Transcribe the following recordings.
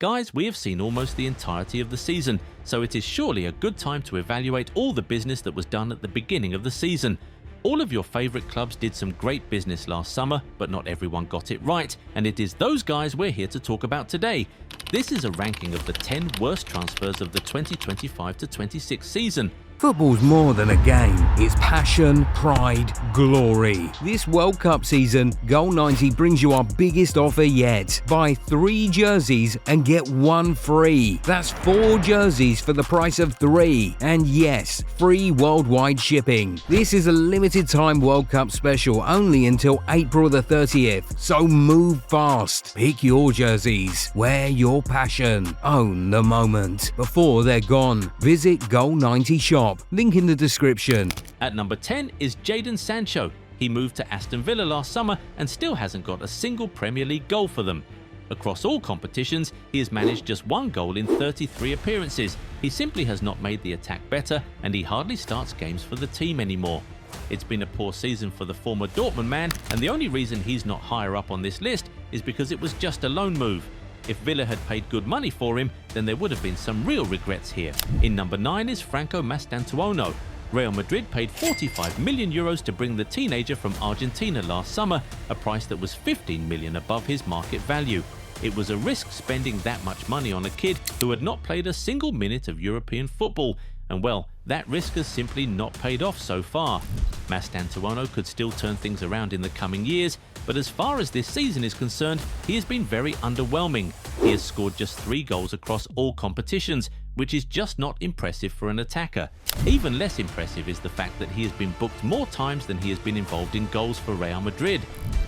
Guys, we have seen almost the entirety of the season, so it is surely a good time to evaluate all the business that was done at the beginning of the season. All of your favourite clubs did some great business last summer, but not everyone got it right, and it is those guys we're here to talk about today. This is a ranking of the 10 worst transfers of the 2025-26 season. Football's more than a game. It's passion, pride, glory. This World Cup season, Goal90 brings you our biggest offer yet. Buy 3 jerseys and get 1 free. That's 4 jerseys for the price of 3. And yes, free worldwide shipping. This is a limited time World Cup special only until April the 30th. So move fast. Pick your jerseys. Wear your passion. Own the moment before they're gone. Visit Goal90 shop. Link in the description. At number 10 is Jadon Sancho. He moved to Aston Villa last summer and still hasn't got a single Premier League goal for them. Across all competitions, he has managed just 1 goal in 33 appearances. He simply has not made the attack better, and he hardly starts games for the team anymore. It's been a poor season for the former Dortmund man, and the only reason he's not higher up on this list is because it was just a loan move. If Villa had paid good money for him, then there would have been some real regrets here. In number 9 is Franco Mastantuono. Real Madrid paid €45 million to bring the teenager from Argentina last summer, a price that was $15 million above his market value. It was a risk spending that much money on a kid who had not played a single minute of European football, and well, that risk has simply not paid off so far. Mastantuono could still turn things around in the coming years, but as far as this season is concerned, he has been very underwhelming. He has scored just 3 goals across all competitions, which is just not impressive for an attacker. Even less impressive is the fact that he has been booked more times than he has been involved in goals for Real Madrid.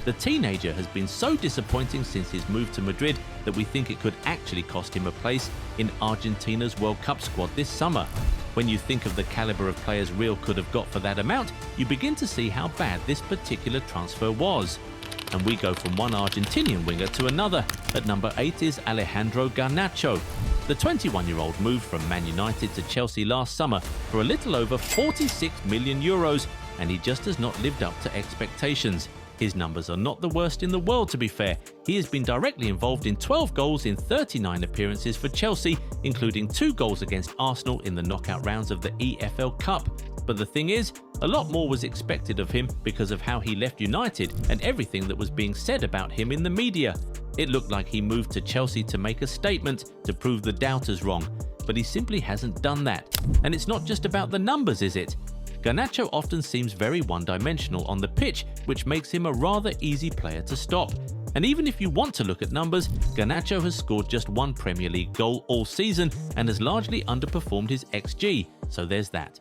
The teenager has been so disappointing since his move to Madrid that we think it could actually cost him a place in Argentina's World Cup squad this summer. When you think of the caliber of players Real could have got for that amount, you begin to see how bad this particular transfer was. And we go from one Argentinian winger to another. At number 8 is Alejandro Garnacho. The 21-year-old moved from Man United to Chelsea last summer for a little over €46 million, and he just has not lived up to expectations. His numbers are not the worst in the world, to be fair. He has been directly involved in 12 goals in 39 appearances for Chelsea, including 2 goals against Arsenal in the knockout rounds of the EFL Cup. But the thing is, a lot more was expected of him because of how he left United and everything that was being said about him in the media. It looked like he moved to Chelsea to make a statement, to prove the doubters wrong, but he simply hasn't done that. And it's not just about the numbers, is it? Garnacho often seems very one-dimensional on the pitch, which makes him a rather easy player to stop. And even if you want to look at numbers, Garnacho has scored just 1 Premier League goal all season and has largely underperformed his XG, so there's that.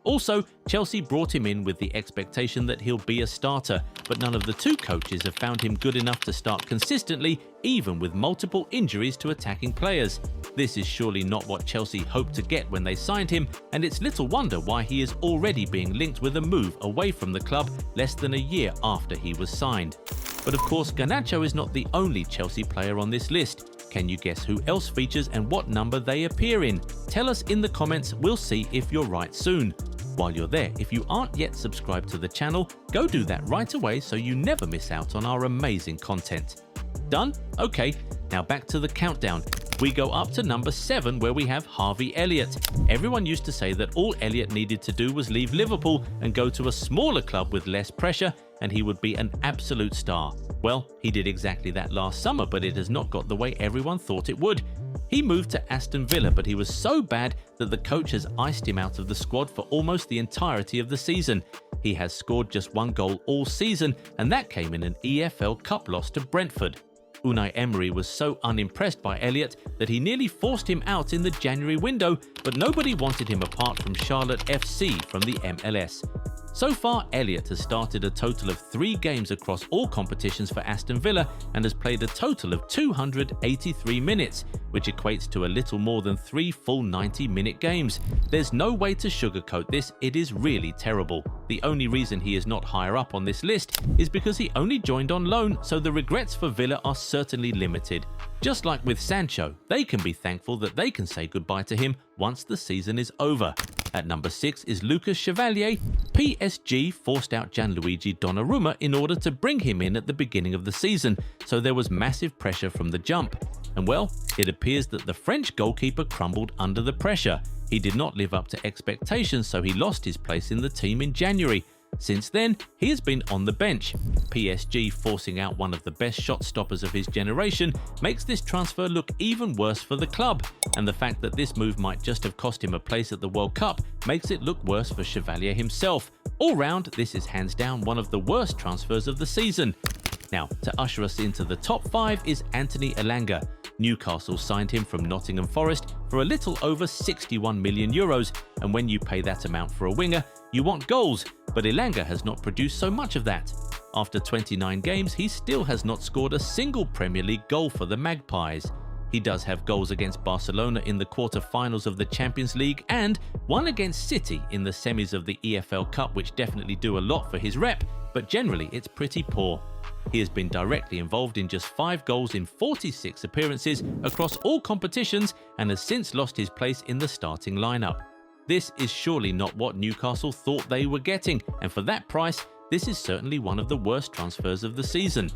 Also, Chelsea brought him in with the expectation that he'll be a starter, but none of the 2 coaches have found him good enough to start consistently, even with multiple injuries to attacking players. This is surely not what Chelsea hoped to get when they signed him, and it's little wonder why he is already being linked with a move away from the club less than a year after he was signed. But of course, Garnacho is not the only Chelsea player on this list. Can you guess who else features and what number they appear in? Tell us in the comments, we'll see if you're right soon. While you're there, if you aren't yet subscribed to the channel, go do that right away so you never miss out on our amazing content. Done? Okay, now back to the countdown. We go up to number 7 where we have Harvey Elliott. Everyone used to say that all Elliott needed to do was leave Liverpool and go to a smaller club with less pressure and he would be an absolute star. Well, he did exactly that last summer, but it has not got the way everyone thought it would. He moved to Aston Villa, but he was so bad that the coach has iced him out of the squad for almost the entirety of the season. He has scored just 1 goal all season, and that came in an EFL Cup loss to Brentford. Unai Emery was so unimpressed by Elliott that he nearly forced him out in the January window, but nobody wanted him apart from Charlotte FC from the MLS. So far, Elliott has started a total of 3 games across all competitions for Aston Villa and has played a total of 283 minutes, which equates to a little more than 3 full 90-minute games. There's no way to sugarcoat this, it is really terrible. The only reason he is not higher up on this list is because he only joined on loan, so the regrets for Villa are certainly limited. Just like with Sancho, they can be thankful that they can say goodbye to him once the season is over. At number 6 is Lucas Chevalier. PSG forced out Gianluigi Donnarumma in order to bring him in at the beginning of the season, so there was massive pressure from the jump. And well, it appears that the French goalkeeper crumbled under the pressure. He did not live up to expectations, so he lost his place in the team in January. Since then, he has been on the bench. PSG forcing out one of the best shot stoppers of his generation makes this transfer look even worse for the club, and the fact that this move might just have cost him a place at the World Cup makes it look worse for Chevalier himself. All round, this is hands down one of the worst transfers of the season. Now, to usher us into the top 5 is Anthony Elanga. Newcastle signed him from Nottingham Forest for a little over 61 million euros, and when you pay that amount for a winger, you want goals, but Elanga has not produced so much of that. After 29 games, he still has not scored a single Premier League goal for the Magpies. He does have goals against Barcelona in the quarter-finals of the Champions League and one against City in the semis of the EFL Cup, which definitely do a lot for his rep, but generally it's pretty poor. He has been directly involved in just 5 goals in 46 appearances across all competitions and has since lost his place in the starting lineup. This is surely not what Newcastle thought they were getting, and for that price, this is certainly one of the worst transfers of the season.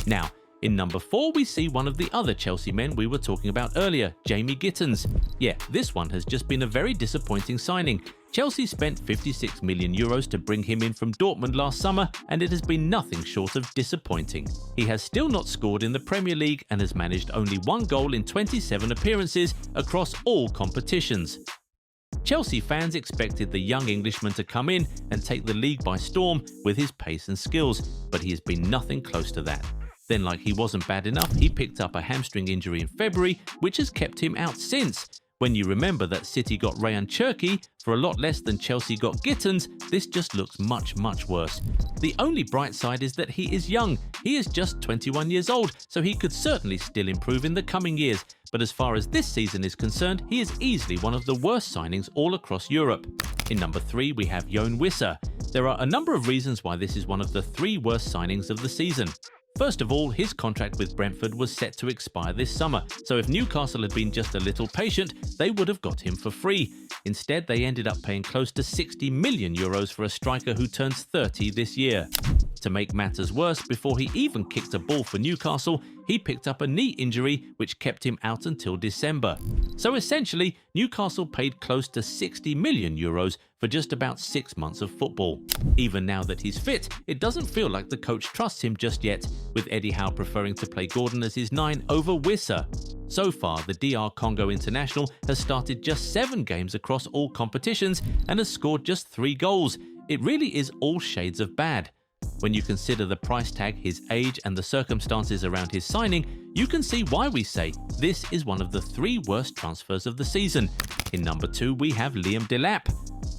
Now, in number 4, we see one of the other Chelsea men we were talking about earlier, Jamie Gittens. Yeah, this one has just been a very disappointing signing. Chelsea spent 56 million euros to bring him in from Dortmund last summer, and it has been nothing short of disappointing. He has still not scored in the Premier League and has managed only 1 goal in 27 appearances across all competitions. Chelsea fans expected the young Englishman to come in and take the league by storm with his pace and skills, but he has been nothing close to that. Then, like he wasn't bad enough, he picked up a hamstring injury in February, which has kept him out since. When you remember that City got Ryan Cherki for a lot less than Chelsea got Gittens, this just looks much worse. The only bright side is that he is young. He is just 21 years old, so he could certainly still improve in the coming years. But as far as this season is concerned, he is easily one of the worst signings all across Europe. In number 3, we have Yoane Wissa. There are a number of reasons why this is one of the 3 worst signings of the season. First of all, his contract with Brentford was set to expire this summer, so if Newcastle had been just a little patient, they would have got him for free. Instead, they ended up paying close to 60 million euros for a striker who turns 30 this year. To make matters worse, before he even kicked a ball for Newcastle, he picked up a knee injury which kept him out until December. So essentially, Newcastle paid close to 60 million euros for just about 6 months of football. Even now that he's fit, it doesn't feel like the coach trusts him just yet, with Eddie Howe preferring to play Gordon as his 9 over Wissa. So far, the DR Congo international has started just 7 games across all competitions and has scored just 3 goals. It really is all shades of bad. When you consider the price tag, his age, and the circumstances around his signing, you can see why we say this is one of the 3 worst transfers of the season. In number 2, we have Liam Delap.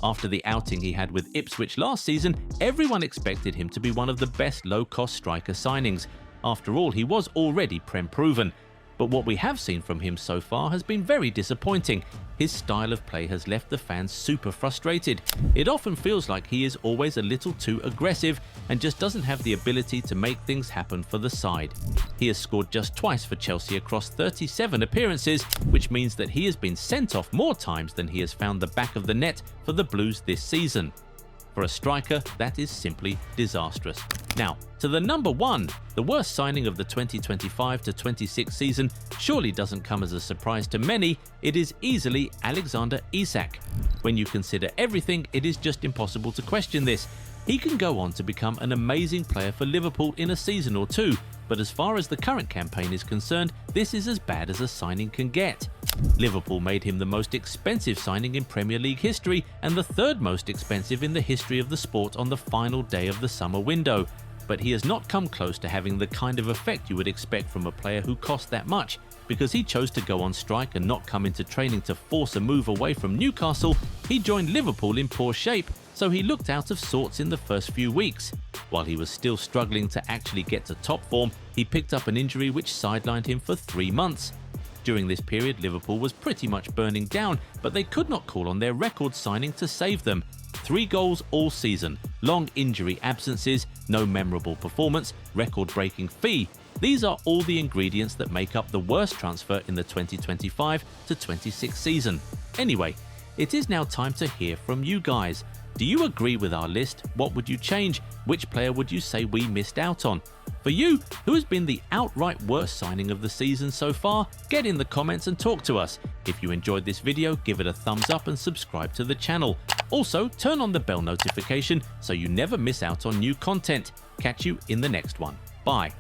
After the outing he had with Ipswich last season, everyone expected him to be one of the best low-cost striker signings. After all, he was already Prem-proven. But what we have seen from him so far has been very disappointing. His style of play has left the fans super frustrated. It often feels like he is always a little too aggressive and just doesn't have the ability to make things happen for the side. He has scored just twice for Chelsea across 37 appearances, which means that he has been sent off more times than he has found the back of the net for the Blues this season. For a striker, that is simply disastrous. Now, to the number 1, the worst signing of the 2025-26 season surely doesn't come as a surprise to many. It is easily Alexander Isak. When you consider everything, it is just impossible to question this. He can go on to become an amazing player for Liverpool in a season or 2, but as far as the current campaign is concerned, this is as bad as a signing can get. Liverpool made him the most expensive signing in Premier League history and the 3rd most expensive in the history of the sport on the final day of the summer window. But he has not come close to having the kind of effect you would expect from a player who cost that much. Because he chose to go on strike and not come into training to force a move away from Newcastle, he joined Liverpool in poor shape, so he looked out of sorts in the first few weeks. While he was still struggling to actually get to top form, he picked up an injury which sidelined him for 3 months. During this period, Liverpool was pretty much burning down, but they could not call on their record signing to save them. 3 goals all season, long injury absences, no memorable performance, record-breaking fee. These are all the ingredients that make up the worst transfer in the 2025-26 season. Anyway, it is now time to hear from you guys. Do you agree with our list? What would you change? Which player would you say we missed out on? For you, who has been the outright worst signing of the season so far? Get in the comments and talk to us. If you enjoyed this video, give it a thumbs up and subscribe to the channel. Also, turn on the bell notification so you never miss out on new content. Catch you in the next one. Bye.